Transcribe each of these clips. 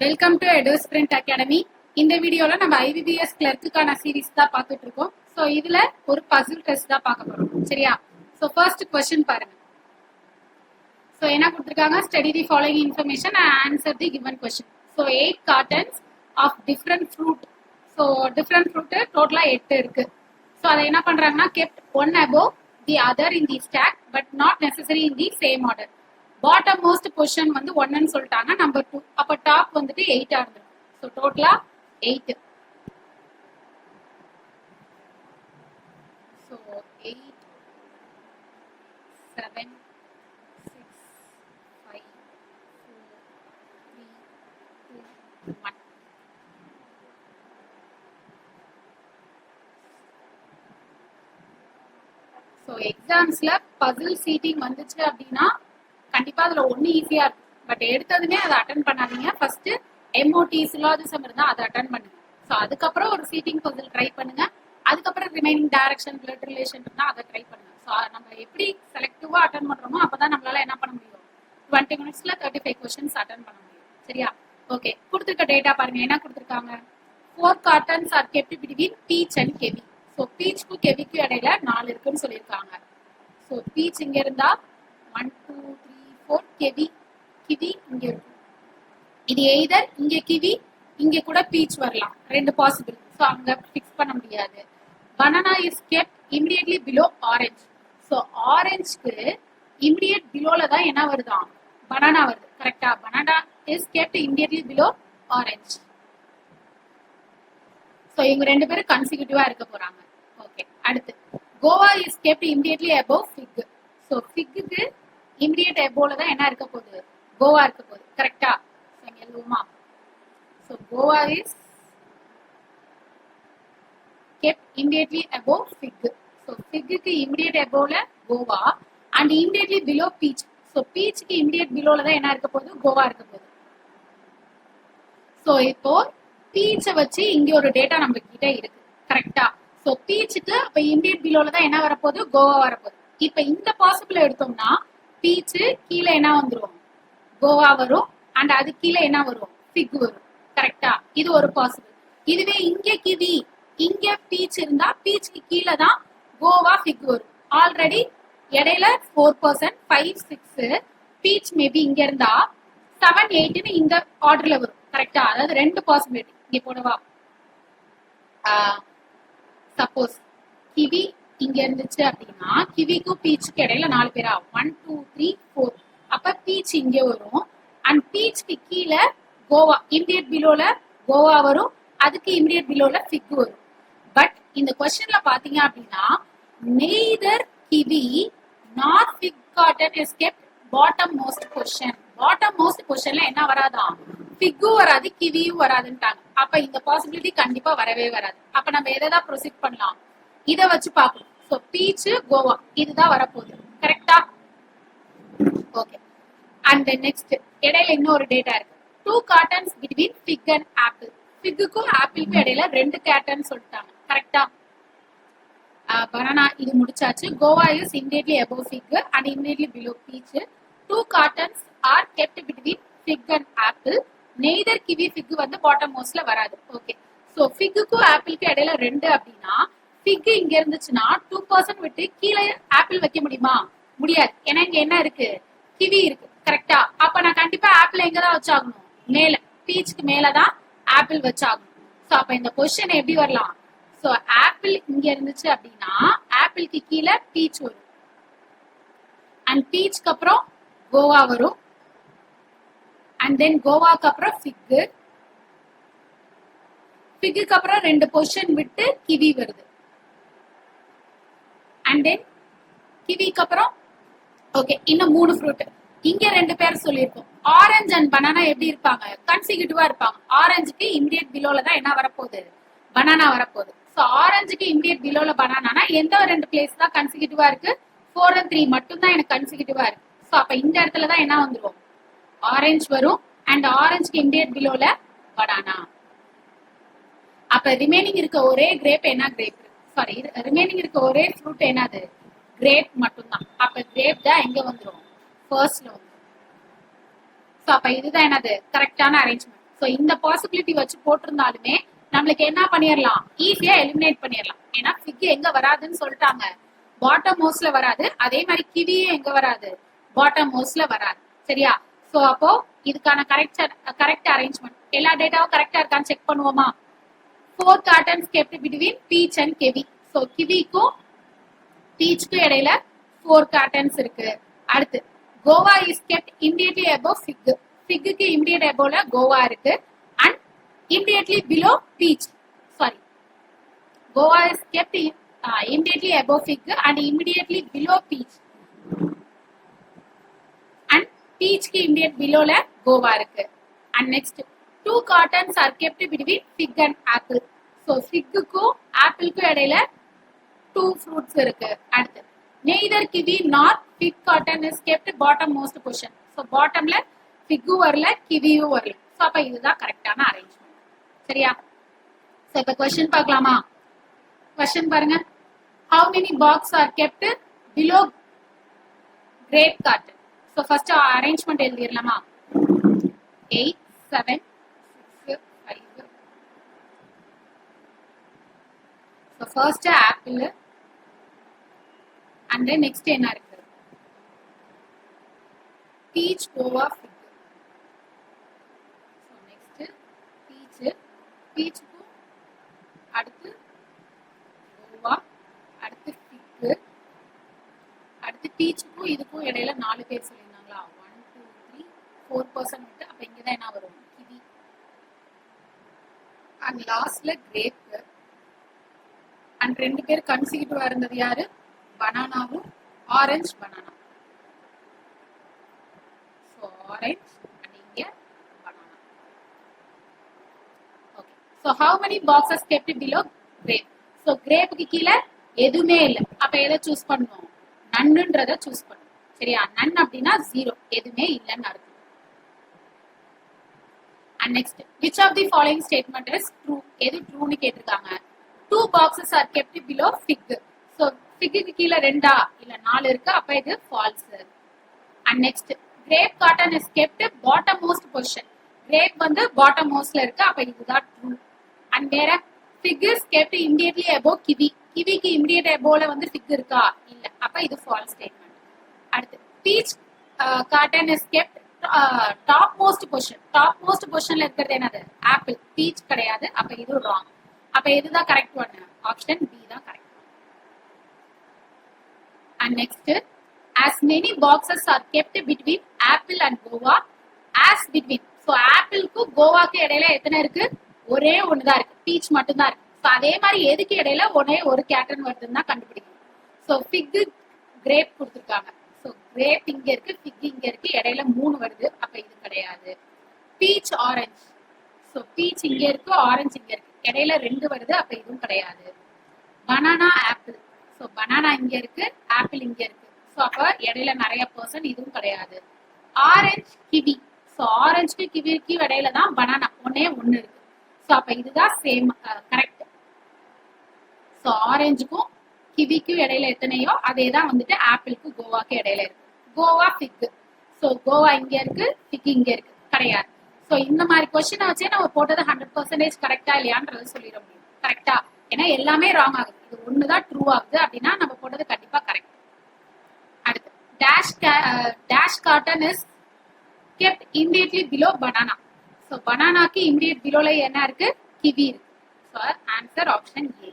Welcome to EduSprint Academy. இந்த வீடியோல நம்ம IBPS கிளர்க்குக்கான சீரிஸ் தான் பார்த்துட்டு இருக்கோம். ஸோ இதுல ஒரு பசில் டெஸ்ட் தான் பார்க்க போறோம், சரியா? ஸோ ஃபர்ஸ்ட் கொஸ்டின் பாருங்க. ஸோ என்ன கொடுத்துருக்காங்க? Study the following information and answer the given question. So 8 cartons of different fruit. So different fruit டோட்டலா 8 இருக்கு. ஸோ அதை என்ன பண்றாங்கன்னா, kept one above the other in the stack but not necessary in the same order. Bottom most position வந்து 1ன்னு சொல்லிட்டாங்க, number 2. அப்ப top வந்துட்டு 8 இருந்தது. ஸோ டோட்டலா 8. ஸோ 8 7 6 5 4 3 2 1. ஸோ எக்ஸாம்ஸ்ல பசில் சீட்டிங் வந்துச்சு அப்படின்னா கண்டிப்பா அதுல ஒண்ணு ஈஸியா இருக்கும். பட் எடுத்ததுமே அதை அட்டன் பண்ணாதீங்க. ஃபர்ஸ்ட் MOT சிலாஜிசம் இருந்தா அதை அட்டன் பண்ணுங்க. ஸோ அதுக்கப்புறம் ஒரு சீட்டிங் பசில் ட்ரை பண்ணுங்க. அதுக்கப்புறம் ரிமைனிங் டைரக்ஷன் பிளட் ரிலேஷன் இருந்தா அதை ட்ரை பண்ணுங்க. ஸோ நம்ம எப்படி செலக்டிவா அட்டன் பண்றோமோ அப்பதான் நம்மளால என்ன பண்ண முடியும், 20 minutesல 35 questions அட்டன் பண்ண முடியும், சரியா? ஓகே, கொடுத்துருக்க டேட்டா பாருங்க. என்ன கொடுத்துருக்காங்க? 4 cartons are kept between peach and kiwi. So பீச்சுக்கும் கெவிக்கும் இடையில 4 இருக்குன்னு சொல்லியிருக்காங்க. ஸோ பீச் இங்க இருந்தா 1 2 3 4, கிவி இங்க இருக்கும். இது எய்தர் இங்க கிவி இங்க கூட பீச் வரலாம், ரெண்டு பாசிபிள். ஸோ அங்க பிக்ஸ் பண்ண முடியாது. Banana is kept immediately below orange. So ஆரஞ்சுக்கு இமிடியட் பிலோல தான் என்ன வருதான், பனானா வருது, கரெக்டா? Banana is kept immediately below orange. So இவங்க ரெண்டு பேரும் கன்சிக்யூட்டிவா இருக்க போறாங்க. ஓகே, அடுத்து guava is kept immediately above fig. So ஃபிக்கு இமிடியட் எபோல தான் என்ன இருக்க போகுது, கோவா இருக்க போகுது, கரெக்டா? எழுதுவோமா? So guava is kept immediately above fig. So ஃபிக்கு இமிடியட் எபோல guava and immediately below beach. So பீச்சுக்கு இமிடியட் பிலோல தான் என்ன இருக்க போகுது, கோவா இருக்க போகுது. ஸோ இப்போ பீச்சை வச்சு இங்க ஒரு டேட்டா நம்ம கிட்ட இருக்கு, கரெக்டா? ஸோ பீச்சுக்கு அப்ப இமிடியட் பிலோல தான் என்ன வரப்போகுது, கோவா வரப்போகுது. இப்ப இந்த பாசிபிள் எடுத்தோம்னா பீச்சு கீழே என்ன வந்துரும், கோவா வரும். அண்ட் அது கீழே என்ன வரும், ஃபிக் வரும், கரெக்டா? இது ஒரு பாசிபிள். இதுவே இங்க கிவி இங்க பீச் இருந்தா பீச்சுக்கு கீழே தான் கோவா ஃபிக் வரும். ஆல்ரெடி இடையில 4%, 5 6 பீச் மேபி இங்க இருந்தா 7 8ன்னு இந்த ஆர்டர்ல வரும், கரெக்டா? அதாவது ரெண்டு பாசிபிலிட்டி இங்க போடவா. சப்போஸ் கிவி இங்க இருந்துச்சு அப்படின்னா கிவிக்கும் பீச்சுக்கு இடையில 4 பேரா, 1 2 3 4. அப்ப பீச் இங்க வரும் அண்ட் பீச்சுக்கு கீழே கோவா இமிடியட் பிலோல கோவா வரும், அதுக்கு இமிடியட் பிலோல ஃபிக் வரும். பட் இந்த கொஸ்டின்ல பாத்தீங்க அப்படின்னா neither kiwi not fig cotton is kept bottom most position. Bottom most பொசிஷன்ல என்ன வராதான், ஃபிக்கும் வராது கிவியும் வராதுன்ட்டாங்க. அப்ப இந்த பாசிபிலிட்டி கண்டிப்பா வரவே வராது. அப்ப நம்ம எதான் ப்ரொசீட் பண்ணலாம், இத வச்சு பார்க்கணும். சோ பீச் கோவா இதுதான் வரப்போகுது, கரெக்டா? ஓகே, அண்ட் நெக்ஸ்ட் இடையில இன்னொரு டேட்டா இருக்கு. 2 cartons between fig and apple. ஃபிக்குக்கும் ஆப்பிளுக்கும் இடையில 2 cartons சொல்லிட்டாங்க, கரெக்டா? பனானா இது முடிச்சாச்சு. Goa is immediately above fig and immediately below peach. 2 cartons are kept between fig and apple. neither kiwi fig வந்து பாட்டம் மோஸ்ட்ல வராது. ஓகே, சோ ஃபிக்குக்கும் ஆப்பிளுக்கும் இடையில 2 அப்படின்னா ஃபிக் இங்க இருந்துச்சுன்னா 2% விட்டு கீழே ஆப்பிள் வைக்க முடியுமா? முடியாது. ஏன்னா இங்க என்ன இருக்கு, கிவி இருக்கு, கரெக்டா? அப்ப நான் கண்டிப்பா ஆப்பிள் எங்கதான் வச்சாகணும், மேல, பீச்சுக்கு மேலதான் ஆப்பிள் வச்சாகணும். சோ அப்ப இந்த பொசிஷன் எப்படி வரலாம்? சோ ஆப்பிள் இங்க இருந்துச்சு அப்படின்னா ஆப்பிளுக்கு கீழே பீச் வரும் அண்ட் பீச்சுக்கு அப்புறம் கோவா வரும் அண்ட் தென் கோவாக்கு அப்புறம் ஃபிக்கு, ஃபிக்கு அப்புறம் 2 பொசிஷன் விட்டு கிவி வருது அண்ட் தென் கிவிக்கு அப்புறம் ஓகே இன்னும் 3 ஃப்ரூட். இங்க 2 பேர் சொல்லியிருக்கோம். ஆரஞ்சு அண்ட் பனானா எப்படி இருப்பாங்க, கன்சிக்யூட்டிவா இருப்பாங்க. ஆரஞ்சுக்கு இமிடியட் பிலோல தான் என்ன வரப்போகுது, பனானா வரப்போகுது. ஸோ ஆரஞ்சுக்கு இமிடியட் பிலோல பனானா எந்த 2 பிளேஸ் தான் கன்சிக்யூட்டிவா இருக்கு, 4 and 3 மட்டும் தான் எனக்கு கன்சிக்யூட்டிவா இருக்கு. ஸோ அப்ப இந்த இடத்துல தான் என்ன வந்துடும், ஆரஞ்சு வரும் அண்ட் ஆரஞ்சுக்கு இமிடியட் பிலோல பனானா. அப்ப ரிமைனிங் இருக்க ஒரே கிரேப் என்ன, கிரேப் சாரி ரிமைனிங் இருக்க ஒரே ஃப்ரூட் என்னது, கிரேப் மட்டும்தான். அப்ப கிரேப் தான் எங்க வந்துடும், ஃபர்ஸ்ட்ல வந்துடும். சோ அப்ப இதுதான் என்னது, கரெக்டான அரேஞ்ச்மெண்ட். ஸோ இந்த பாசிபிலிட்டி வச்சு போட்டிருந்தாலுமே நம்மளுக்கு என்ன பண்ணிடலாம், ஈஸியா எலிமினேட் பண்ணிடலாம். ஏன்னா ஃபிக் எங்க வராதுன்னு சொல்லிட்டாங்க, பாட்டம் மோஸ்ட்ல வராது. அதே மாதிரி கிவியும் எங்க வராது, பாட்டம் மோஸ்ட்ல வராது. சரியா? ஸோ அப்போ இதுக்கான கரெக்ட் அரேஞ்ச்மெண்ட் எல்லா டேட்டாவும் கரெக்டா இருக்கான்னு செக் பண்ணுவோமா? 4 cartons kept between peach and kiwi. So கிவிக்கும் பீச்சுக்கும் இடையில 4 cartons இருக்கு. அடுத்து guava is kept immediately above fig. ஃபிக்கு இமிடியேட் அபோவ்ல கோவா இருக்கு and immediately below peach. Sorry, guava is kept immediately above fig and immediately below peach. And peach க்கு immediate belowல Goa இருக்கு. And next 2 cartons are kept between fig and apple. So figக்கும் ஆப்பிள்க்கும் இடையில 2 fruits இருக்கு. அடுத்து neither kiwi nor fig carton is kept bottom most position. So bottomல ஃபிக்கும் வரல கிவியும் வரல. So அப்ப இதுதான் கரெக்டான அரேஞ்ச்மெண்ட். சரியா? ஸோ இப்ப கொஸ்டின் பார்க்கலாமா? கொஸ்டின் பாருங்க. How many box are kept below grape carton? So first arrangement எழுதிடலாமா? 8 7 6 5. So first apple and then next என்ன இருக்கு, பீச் கோவா ஃபிக். பீச்சுக்கும் அடுத்து கோவா, அடுத்து ஃபிக்கு, அடுத்து பீச்சுக்கும் இதுக்கும் இடையில 4 பேர் சொல்லியிருந்தாங்களா? 1 2 3 4% விட்டு அப்ப இங்கதான் என்ன வரும், கிவி. அண்ட் லாஸ்ட்ல கிரேப். அண்ட் 2 பேர் கன்சிக்யூட்டிவா இருந்தது யாரு, பனானாவும் orange banana. So orange and இங்க banana. So how many boxes kept below grape? So grape க்கு கீழ எதுவுமே இல்ல. அப்ப எதை சூஸ் பண்ணணும், நன்னுன்றத சூஸ் பண்ணணும். சரியா? நன் அப்படின்னா 0, எதுவுமே இல்லன்னு அர்த்தம். And next, which of the following statement is true? எது ட்ரூன்னு கேட்டிருக்காங்க. 2 boxes are kept below fig. So fig க்கு கீழ 2 இல்ல 4 இருக்கு. அப்ப இது false. And next, grape carton is kept bottom most position. grape வந்து bottom mostல இருக்கு. அப்ப இதுதான் true. And வேற fig is kept immediately above kiwi. கிவிக்கு immediate aboveல வந்து fig இருக்கா? இல்ல. அப்ப இது false statement. அடுத்து peach carton is kept top most position. top most positionல இருக்கிறது என்னது, ஆப்பிள். peach கிடையாது. அப்ப இது wrong. அப்ப இதுதான் கரெக்ட் ஒன், ஆப்ஷன் பி தான் correct. And next, as many boxes are kept between apple and goa as between. So ஆப்பிள்க்கும் கோவாக்கு இடையில எத்தனை இருக்கு, ஒரே ஒண்ணுதான் இருக்கு, பீச் மட்டும் தான் இருக்கு. ஸோ அதே மாதிரி எதுக்கு இடையில ஒரே ஒரு கேட்டன் வருதுன்னு தான் கண்டுபிடிக்கணும். ஸோ ஃபிக் கிரேப் கொடுத்துருக்காங்க. ஸோ கிரேப் இங்க இருக்கு, ஃபிக் இங்க இருக்கு, இடையில 3 வருது. அப்ப இது கிடையாது. Beach orange. ஸோ பீச் இங்க இருக்கு, ஆரஞ்சு இங்க இருக்கு, இடையில 2 வருது. அப்ப இதுவும் கிடையாது. Banana apple. ஸோ பனானா இங்க இருக்கு, ஆப்பிள் இங்க இருக்கு. ஸோ அப்ப இடையில நிறைய பர்சன், இதுவும் கிடையாது. Orange kiwi. ஸோ ஆரஞ்சுக்கு கிவிக்கு இடையில தான் பனானா ஒன்னே ஒன்னு இருக்கு. ஸோ அப்ப இதுதான் சேம் கரெக்ட். ஸோ ஆரஞ்சுக்கும் கிவிக்கும் இடையில எத்தனையோ அதே தான் வந்துட்டு ஆப்பிளுக்கு கோவாக்கு இடையில இருக்கு. கோவா ஃபிக். ஸோ கோவா இங்க இருக்கு, ஃபிக் இங்க இருக்கு, கிடையாது. ஸோ இந்த மாதிரி கொஸ்டினை வச்சே நம்ம போட்டது 100% கரெக்டா இல்லையான்றத சொல்லிட முடியும். கரெக்டா? ஏன்னா எல்லாமே ராங் ஆகுது, இது ஒண்ணுதான் ட்ரூ ஆகுது அப்படின்னா நம்ம போட்டது கண்டிப்பா கரெக்ட். அடுத்து dash garden is kept immediately below banana. So banana க்கு immediate belowல என்ன இருக்கு, kiwi இருக்கு. So answer option A.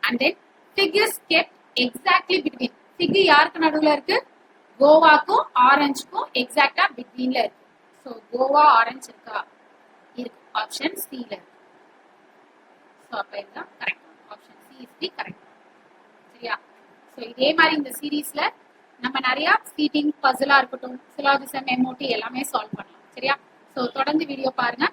And then fig is kept exactly between. fig யாருக்கு நடுவுல இருக்கு, கோவாக்கும் ஆரஞ்சுக்கும் எக்ஸாக்ட்டா பிட்வீன்ல இருக்கு. So கோவா ஆரஞ்சு இருக்கா, இருக்கு. ஆப்ஷன் C ல இருக்கு. So அப்ப இதுதான் correct. Option C is the correct. சரியா? So இதே மாதிரி இந்த சீரீஸ்ல நம்ம நிறைய சீட்டிங், பசிலா இருக்கட்டும், சிலாஜிசம், எம்ஓடி எல்லாமே சால்வ் பண்ணலாம். சரியா? ஸோ தொடர்ந்து வீடியோ பாருங்க.